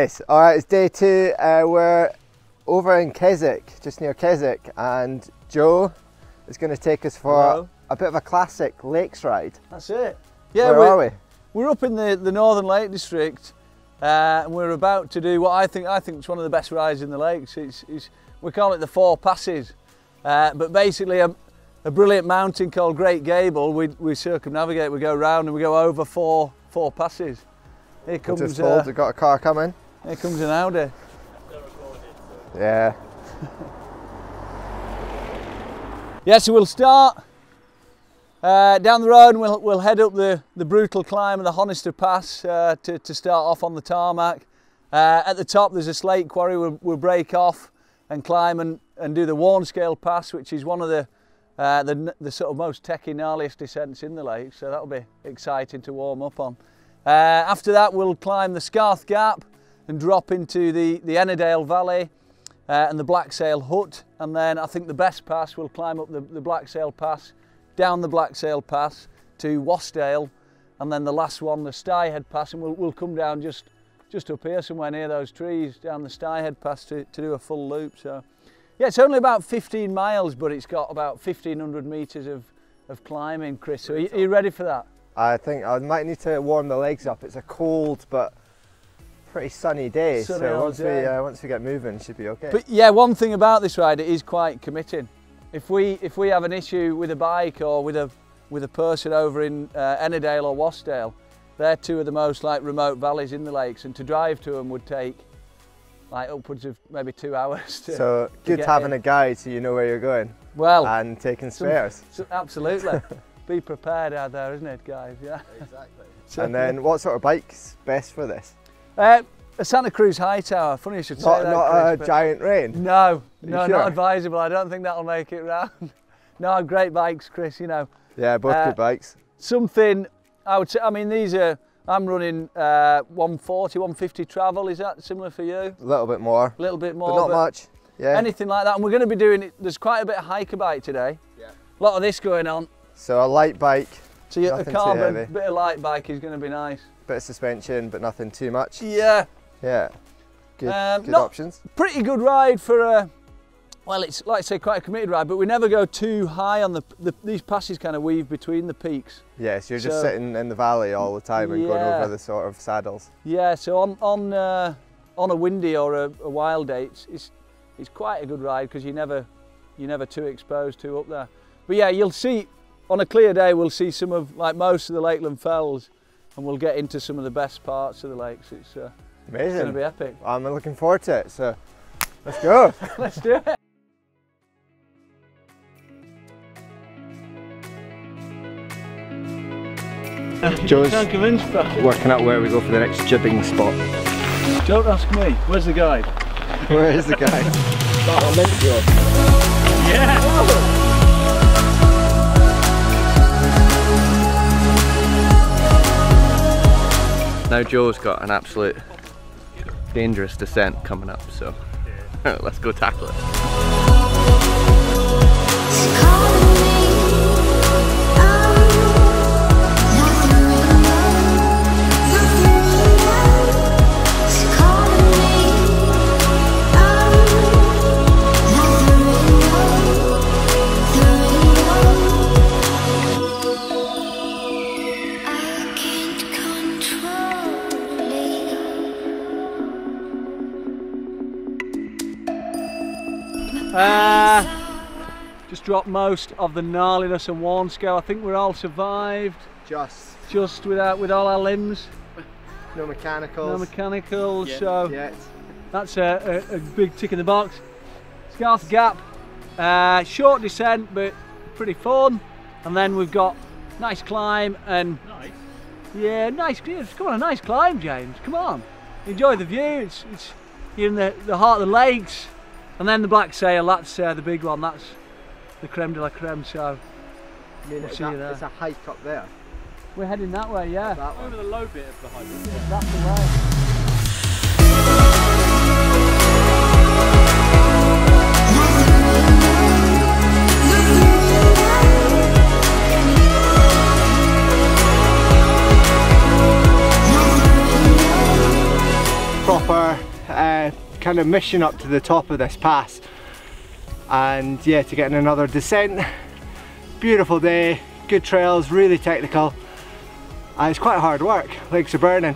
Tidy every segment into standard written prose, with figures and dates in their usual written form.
Nice. All right, it's day 2. We're over in Keswick, just near Keswick, and Joe is going to take us for a bit of a classic lakes ride. That's it. Yeah, where are we? We're up in the Northern Lake District, and we're about to do what I think is one of the best rides in the lakes. We call it the 4 passes, but basically a brilliant mountain called Great Gable. We circumnavigate. We go round and we go over four passes. Here comes. Just hold. We've got a car coming. Here comes an Audi. Yeah. Yeah, so we'll start down the road and we'll head up the brutal climb of the Honister Pass to start off on the tarmac. At the top there's a slate quarry. We'll break off and climb and do the Warnscale Pass, which is one of the sort of most techy, gnarliest descents in the lake, so that'll be exciting to warm up on. After that we'll climb the Scarth Gap and drop into the Ennerdale Valley and the Blacksail Hut, and then I think the best pass, we'll climb up the Blacksail Pass, down the Blacksail Pass to Wasdale, and then the last one, the Styhead Pass, and we'll come down just up here somewhere near those trees, down the Styhead Pass to do a full loop. So yeah, it's only about 15 miles, but it's got about 1,500 metres of climbing, Chris. So are you ready for that? I think I might need to warm the legs up. It's a cold but pretty sunny day, so once we get moving, it should be okay. But yeah, one thing about this ride, it is quite committing. If we have an issue with a bike or with a person over in Ennerdale or Wasdale, they're 2 of the most remote valleys in the lakes, and to drive to them would take upwards of maybe 2 hours. So good having a guide so you know where you're going. Well, and taking spares. Absolutely. Be prepared out there, isn't it, guys? Yeah. Exactly. And then, what sort of bike's best for this? A Santa Cruz High Tower. Funny you should say that. Not a Giant Rain? No, sure? Not advisable. I don't think that'll make it round. No, great bikes, Chris, you know. Yeah, both good bikes. Something, I would say, I mean, I'm running 140, 150 travel. Is that similar for you? A little bit more. A little bit more. But not much. Yeah. Anything like that. And we're going to be doing, there's quite a bit of hiker bike today. Yeah. A lot of this going on. So a light bike. So a carbon, bit of light bike is going to be nice. Bit of suspension, but nothing too much. Yeah. Yeah. Good options. Pretty good ride for well, it's like I say, quite a committed ride, but we never go too high on these passes kind of weave between the peaks. Yeah, so you're just sitting in the valley all the time and going over the sort of saddles. Yeah, so on a windy or a wild day, it's quite a good ride because you're never too exposed to up there. But yeah, you'll see on a clear day we'll see some of most of the Lakeland Fells, and we'll get into some of the best parts of the lakes. It's amazing. It's going to be epic. I'm looking forward to it. So let's go. Let's do it. Joe's working out where we go for the next jibbing spot. Don't ask me. Where's the guide? Where is the guide? Yeah! Now Joe's got an absolute dangerous descent coming up, so let's go tackle it. Just dropped most of the gnarliness and Warnscale. I think we're all survived. Just with all our limbs. No mechanicals. No mechanicals. Yet. So that's a big tick in the box. Scarth Gap, short descent but pretty fun. And then we've got nice climb and yeah, nice. Come on, a nice climb, James. Come on, enjoy the view. You're in the heart of the lakes. And then the Blacksail, that's the big one, that's the creme de la creme, so we'll see you there. It's a hike up there. We're heading that way, yeah. That over the low bit of the hike. Yeah, that's the way. Proper kind of mission up to the top of this pass, and yeah, to get in another descent. Beautiful day, good trails, really technical. It's quite hard work, legs are burning.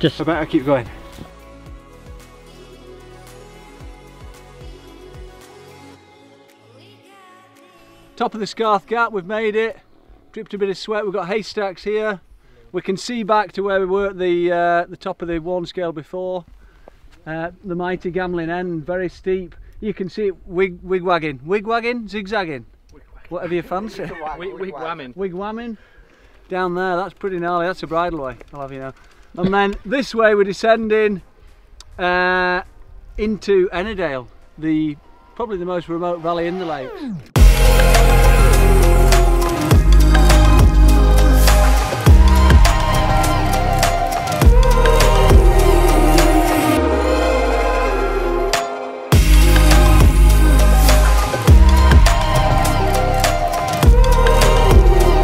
I better keep going. Top of the Scarth Gap, we've made it. Dripped a bit of sweat. We've got haystacks here. We can see back to where we were at the top of the Warn Scale before. The mighty Gamlin End, very steep. You can see it wigwagging, zigzagging, whatever you fancy. Wigwamming. Down there, that's pretty gnarly. That's a bridle way, I'll have you know. And then this way we're descending into Ennerdale, probably the most remote valley in the lakes.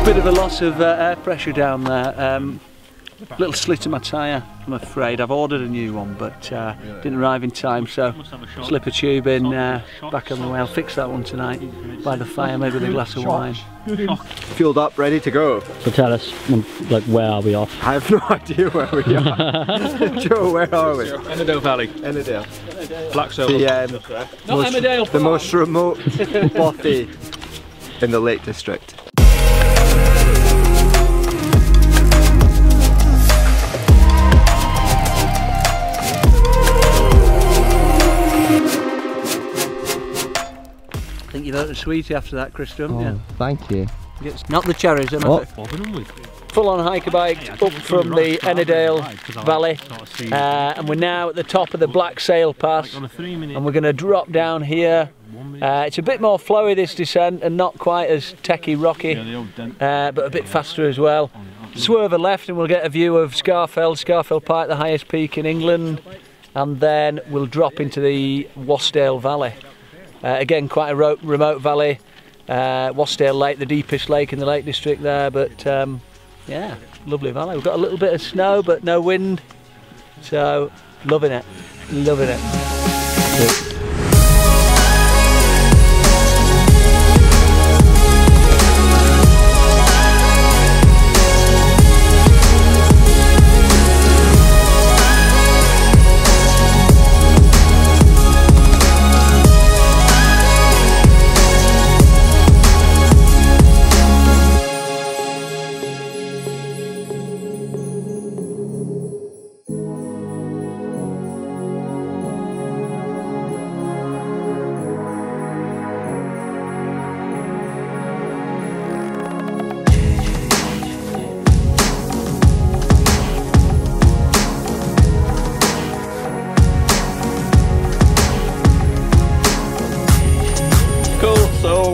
Bit of a loss of air pressure down there. Little slit in my tyre, I'm afraid. I've ordered a new one, but didn't arrive in time, so slip a tube in back on the way. I'll fix that one tonight by the fire, maybe with a glass of wine. Fueled up, ready to go. So tell us, like, where are we off? I have no idea where we are. Joe, where are we? Ennerdale Valley. Ennerdale. Black Soul. The most remote bothy in the Lake District. I think you've earned a sweetie after that, Chris, haven't you? Thank you. Not the cherries, am I? Full on hiker bike up from the Ennerdale Valley, and we're now at the top of the Black Sail Pass, and we're going to drop down here. It's a bit more flowy, this descent, and not quite as techie rocky, but a bit faster as well. Swerve a left and we'll get a view of Scarfell Pike, the highest peak in England, and then we'll drop into the Wasdale Valley. Again, quite a remote valley. Wasdale Lake, the deepest lake in the Lake District there, but yeah, lovely valley. We've got a little bit of snow but no wind, so loving it, loving it.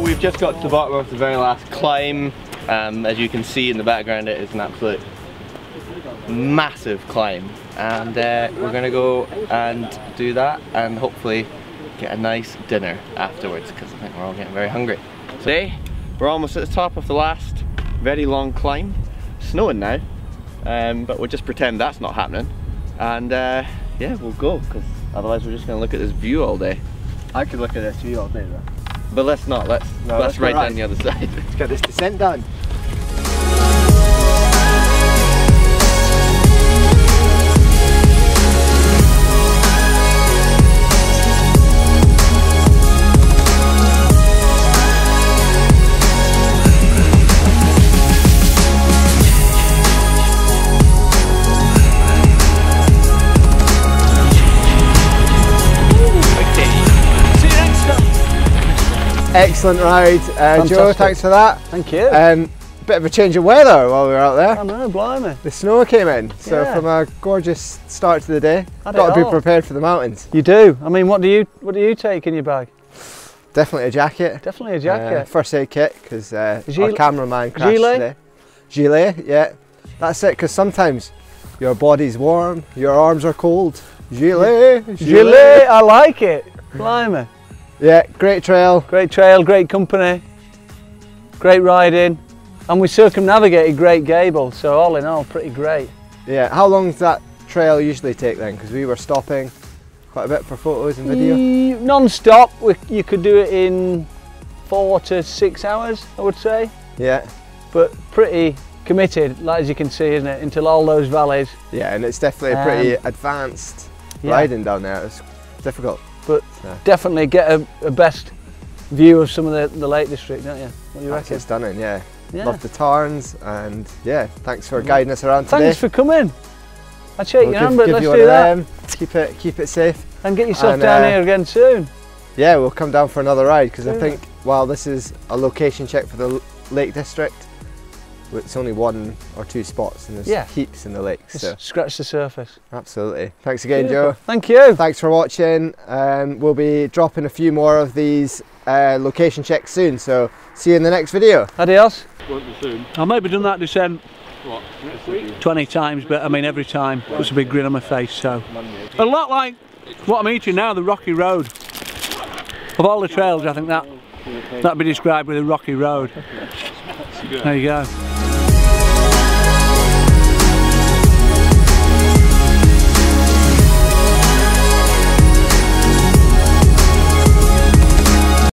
We've just got to the bottom of the very last climb. As you can see in the background, it is an absolute massive climb, and we're going to go and do that and hopefully get a nice dinner afterwards, because I think we're all getting very hungry. Today we're almost at the top of the last very long climb. Snowing now, but we'll just pretend that's not happening, and yeah, we'll go, because otherwise we're just going to look at this view all day. I could look at this view all day though. But let's not, let's ride down the other side. Let's get this descent done. Excellent ride, Joe, thanks for that. Thank you. Bit of a change of weather while we were out there. I know, blimey. The snow came in, so from a gorgeous start to the day, got to be prepared for the mountains. You do. I mean, what do you take in your bag? Definitely a jacket. Definitely a jacket. First aid kit, because our cameraman crashed today. Gilet, yeah. That's it, because sometimes your body's warm, your arms are cold. Gilet. Gilet, I like it. Blimey. Yeah, great trail, great company, great riding, and we circumnavigated Great Gable, so all in all, pretty great. Yeah, how long does that trail usually take then? Because we were stopping quite a bit for photos and video? Non-stop, you could do it in 4 to 6 hours, I would say. Yeah. But pretty committed, like as you can see, isn't it, into all those valleys. Yeah, and it's definitely a pretty advanced riding down there. It's difficult. But definitely get a best view of some of the Lake District, don't you? What do you reckon? It's stunning, yeah. Love the tarns, and yeah, thanks for guiding us around today. Thanks for coming. I'll shake your hand, but let's do that. Keep it safe. And get yourself down here again soon. Yeah, we'll come down for another ride, because I think while this is a location check for the Lake District, it's only 1 or 2 spots and there's heaps in the lake. So scratch the surface. Absolutely. Thanks again, Joe. Thank you. Thanks for watching. We'll be dropping a few more of these location checks soon, so see you in the next video. Adios. I've maybe done that descent 20 times, but I mean every time puts a big grin on my face. So a lot like what I'm eating now, the rocky road. Of all the trails, I think that'd be described with a rocky road. There you go.